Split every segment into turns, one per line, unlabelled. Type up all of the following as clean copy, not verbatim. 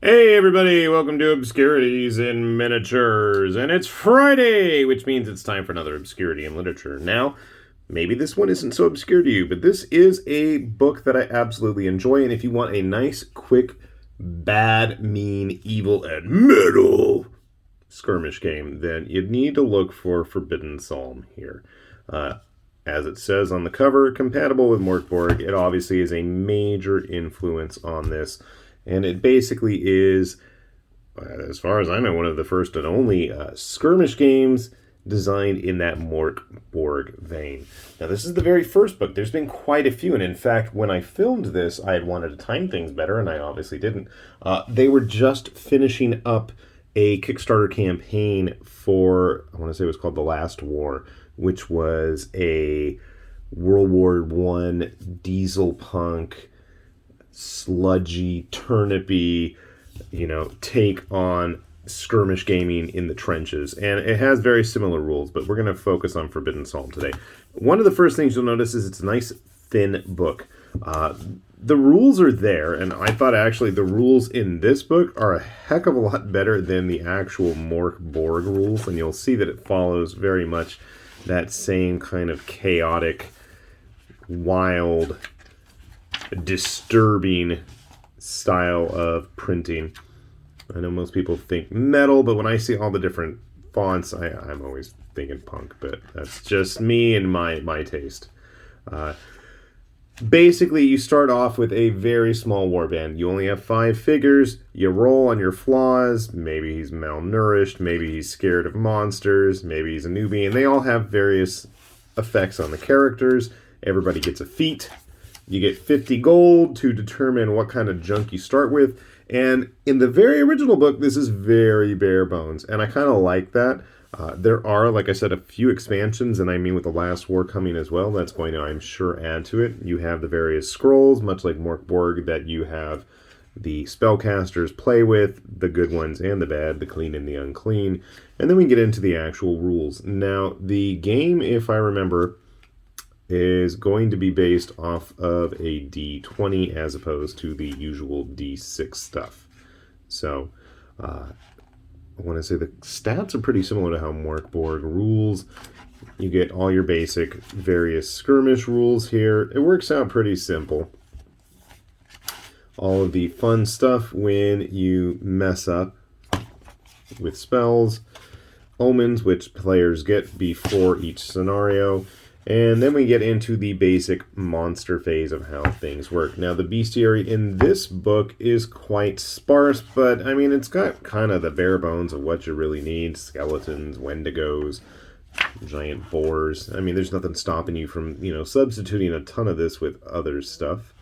Hey everybody, welcome to Obscurities in Miniatures, and it's Friday, which means it's time for another Obscurity in Literature. Now, maybe this one isn't so obscure to you, but this is a book that I absolutely enjoy, and if you want a nice, quick, bad, mean, evil, and metal skirmish game, then you'd need to look for Forbidden Psalm here. As it says on the cover, compatible with Morkborg, it obviously is a major influence on this. And it basically is, as far as I know, one of the first and only skirmish games designed in that Morkborg vein. Now, this is the very first book. There's been quite a few, and in fact, when I filmed this, I had wanted to time things better, and I obviously didn't. They were just finishing up a Kickstarter campaign for, I want to say it was called The Last War, which was a World War I diesel punk sludgy, turnipy, take on skirmish gaming in the trenches. And it has very similar rules, but we're going to focus on Forbidden Psalm today. One of the first things you'll notice is it's a nice, thin book. The rules are there, and I thought actually the rules in this book are a heck of a lot better than the actual Morkborg rules, and you'll see that it follows very much that same kind of chaotic, wild, disturbing style of printing. I know most people think metal, but when I see all the different fonts, I'm always thinking punk, but that's just me and my taste. Basically, you start off with a very small warband. You only have 5 figures. You roll on your flaws. Maybe he's malnourished. Maybe he's scared of monsters. Maybe he's a newbie. And they all have various effects on the characters. Everybody gets a feat. You get 50 gold to determine what kind of junk you start with. And in the very original book, this is very bare bones. And I kind of like that. There are, like I said, a few expansions, and I mean with The Last War coming as well. That's going to, I'm sure, add to it. You have the various scrolls, much like Morkborg, that you have the spellcasters play with, the good ones and the bad, the clean and the unclean. And then we get into the actual rules. Now, the game, if I remember, is going to be based off of a D20 as opposed to the usual D6 stuff. So, I want to say the stats are pretty similar to how Morkborg rules. You get all your basic various skirmish rules here. It works out pretty simple. All of the fun stuff when you mess up with spells, omens, which players get before each scenario, and then we get into the basic monster phase of how things work. Now, the bestiary in this book is quite sparse, but, I mean, it's got kind of the bare bones of what you really need. Skeletons, wendigos, giant boars. I mean, there's nothing stopping you from, substituting a ton of this with other stuff.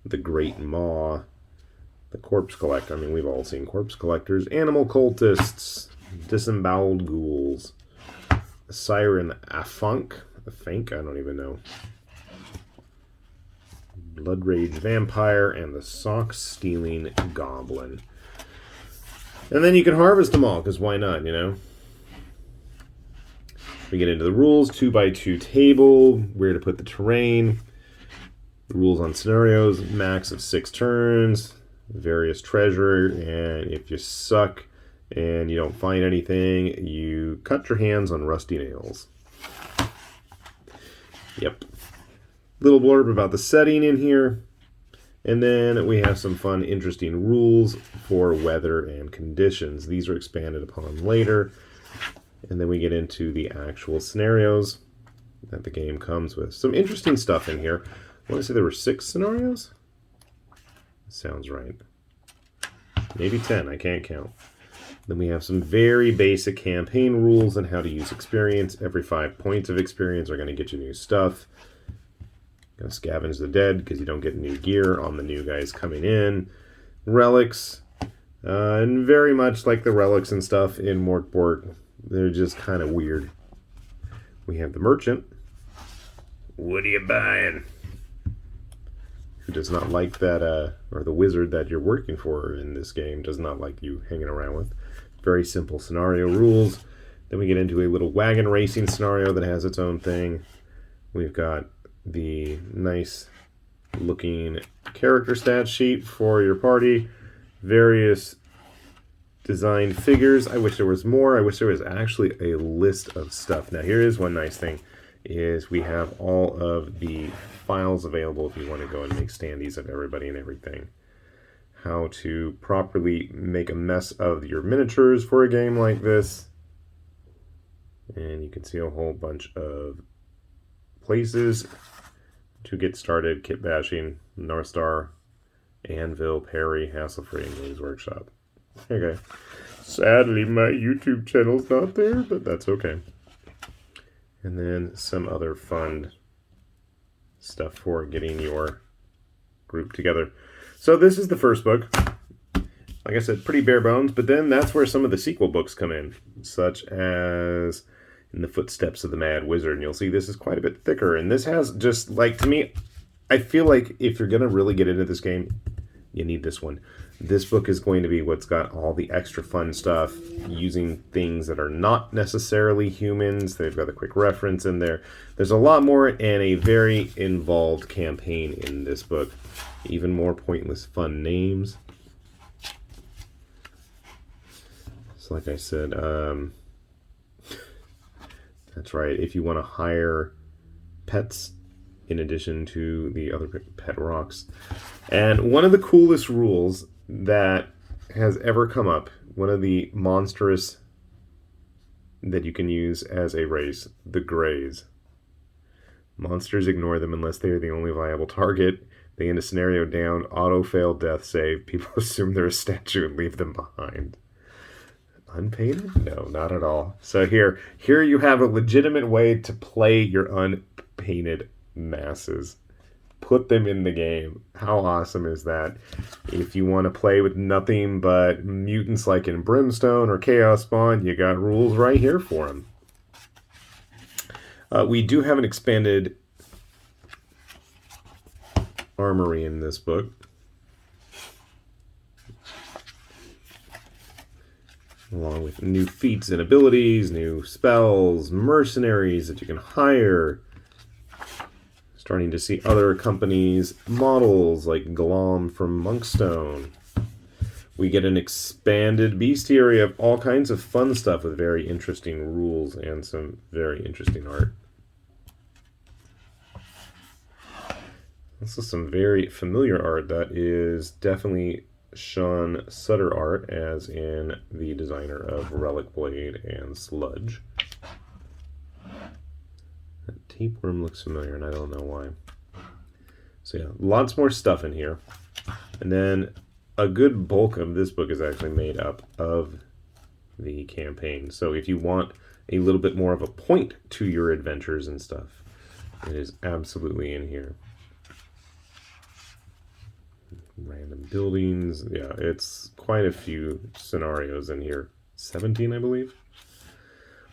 The Great Maw, the Corpse Collector. I mean, we've all seen Corpse Collectors. Animal Cultists, Disemboweled Ghouls, Siren Afunk. The Fank, I don't even know. Blood Rage Vampire, and the Sock Stealing Goblin. And then you can harvest them all, because why not, We get into the rules, 2x2 table, where to put the terrain, the rules on scenarios, max of 6 turns, various treasure, and if you suck and you don't find anything, you cut your hands on rusty nails. Yep. Little blurb about the setting in here. And then we have some fun, interesting rules for weather and conditions. These are expanded upon later. And then we get into the actual scenarios that the game comes with. Some interesting stuff in here. I want to say there were 6 scenarios? Sounds right. Maybe 10, I can't count. Then we have some very basic campaign rules on how to use experience. Every 5 points of experience are going to get you new stuff. Going to scavenge the dead because you don't get new gear on the new guys coming in. Relics. And very much like the relics and stuff in Morkborg, they're just kind of weird. We have the merchant. What are you buying? Who does not like that, or the wizard that you're working for in this game does not like you hanging around with. Very simple scenario rules. Then we get into a little wagon racing scenario that has its own thing. We've got the nice looking character stat sheet for your party. Various designed figures. I wish there was more. I wish there was actually a list of stuff. Now, here is one nice thing, is we have all of the files available if you want to go and make standees of everybody and everything. How to properly make a mess of your miniatures for a game like this. And you can see a whole bunch of places to get started. Kit bashing, North Star, Anvil, Perry, Hasselfree, and Games Workshop. Okay. Sadly, my YouTube channel's not there, but that's okay. And then some other fun stuff for getting your group together. So this is the first book. Like I said, pretty bare bones, but then that's where some of the sequel books come in, such as In the Footsteps of the Mad Wizard. And you'll see this is quite a bit thicker. And this has just, like, to me, I feel like if you're going to really get into this game, you need this one. This book is going to be what's got all the extra fun stuff, using things that are not necessarily humans. They've got a quick reference in there. There's a lot more and a very involved campaign in this book. Even more pointless fun names. So like I said, that's right. If you want to hire pets in addition to the other pet rocks. And one of the coolest rules that has ever come up, one of the monstrous that you can use as a race, the Greys. Monsters ignore them unless they are the only viable target. They end a scenario down, auto-fail, death save. People assume they're a statue and leave them behind. Unpainted? No, not at all. So here you have a legitimate way to play your unpainted masses. Put them in the game. How awesome is that? If you want to play with nothing but mutants like in Brimstone or Chaos Spawn, you got rules right here for them. We do have an expanded armory in this book. Along with new feats and abilities, new spells, mercenaries that you can hire. Starting to see other companies' models like Glom from Monkstone. We get an expanded bestiary of all kinds of fun stuff with very interesting rules and some very interesting art. Also some very familiar art that is definitely Sean Sutter art, as in the designer of Relic Blade and Sludge. That tapeworm looks familiar, and I don't know why. So yeah, lots more stuff in here. And then a good bulk of this book is actually made up of the campaign. So if you want a little bit more of a point to your adventures and stuff, it is absolutely in here. Random buildings. Yeah, it's quite a few scenarios in here. 17, I believe.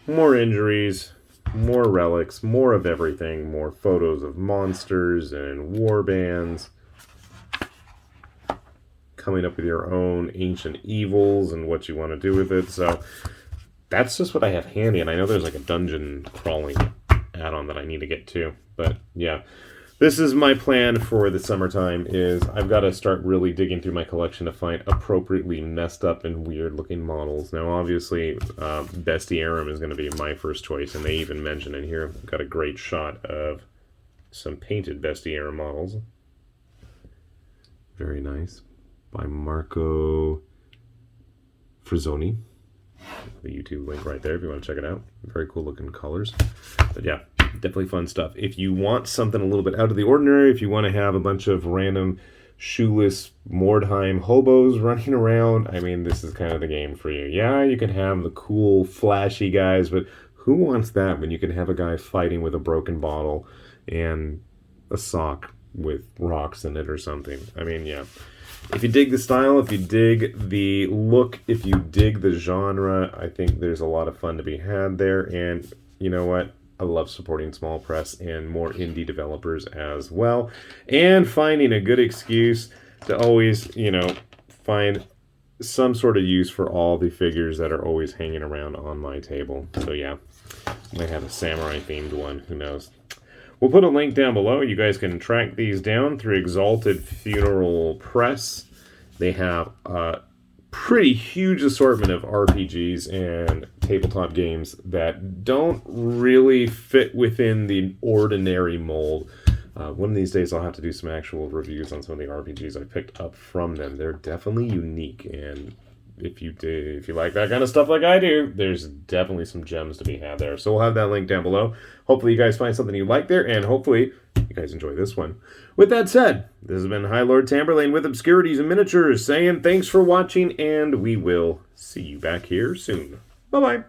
More injuries, more relics, more of everything, more photos of monsters and war bands. Coming up with your own ancient evils and what you want to do with it. So that's just what I have handy. And I know there's like a dungeon crawling add-on that I need to get to. But yeah. This is my plan for the summertime, is I've got to start really digging through my collection to find appropriately messed up and weird looking models. Now obviously Bestiarum is going to be my first choice, and they even mention in here, I've got a great shot of some painted Bestiarum models. Very nice. By Marco Frizzoni. The YouTube link right there if you want to check it out. Very cool looking colors. But yeah, definitely fun stuff. If you want something a little bit out of the ordinary, if you want to have a bunch of random shoeless Mordheim hobos running around, I mean, this is kind of the game for you. Yeah, you can have the cool, flashy guys, but who wants that when you can have a guy fighting with a broken bottle and a sock with rocks in it or something? I mean, yeah. If you dig the style, if you dig the look, if you dig the genre, I think there's a lot of fun to be had there. And you know what? I love supporting small press and more indie developers as well. And finding a good excuse to always, you know, find some sort of use for all the figures that are always hanging around on my table. So yeah, might have a samurai themed one, who knows. We'll put a link down below. You guys can track these down through Exalted Funeral Press. They have a pretty huge assortment of RPGs and tabletop games that don't really fit within the ordinary mold. One of these days I'll have to do some actual reviews on some of the RPGs I picked up from them. They're definitely unique, and if you like that kind of stuff like I do, there's definitely some gems to be had there. So we'll have that link down below. Hopefully you guys find something you like there, and hopefully you guys enjoy this one. With that said, this has been High Lord Tamberlane with Obscurities and Miniatures saying thanks for watching, and we will see you back here soon. Bye-bye.